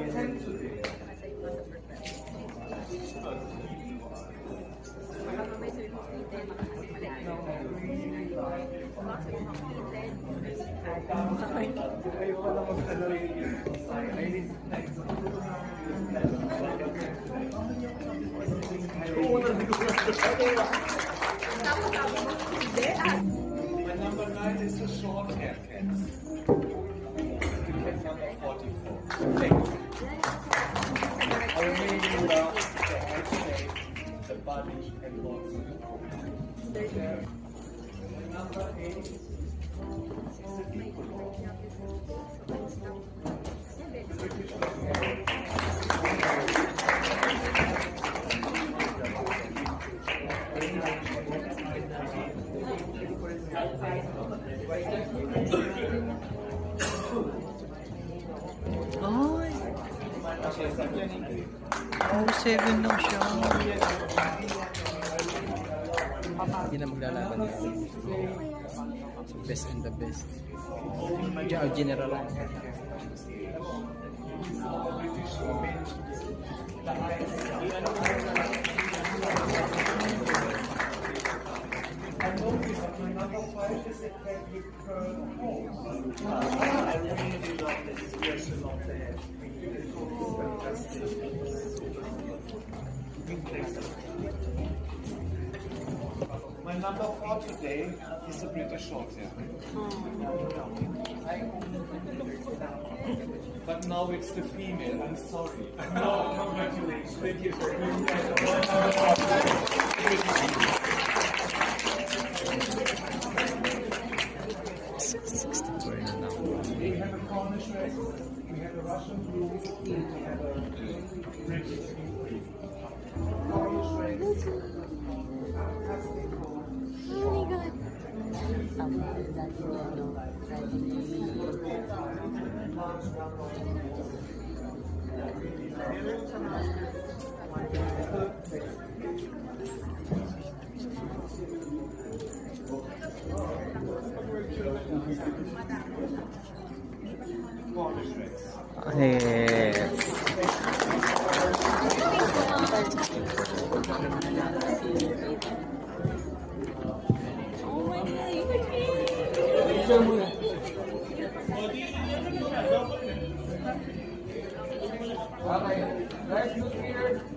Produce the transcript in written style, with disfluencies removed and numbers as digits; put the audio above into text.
My number 9 is the short haircut. Ticket number 44. Thank you. I really love the head shape, the body, and lots of number 8 is the Piccolo. British Ay. Oh, 7 lang siya. Hindi na maglalaban nila. So, best and the best. Diyan, general. I noticed that my number 5 is a fabric curl home. I really love the expression of the head. It's fantastic. My number 4 today is a British short hair. But now it's the female, I'm sorry. No, congratulations. Thank you very We have a Cornish red, we have a Russian blue, we have a British Cornish red. Fantastic. Oh my god. Cornish reds. Yes. Oh my god. Okay, let's look here.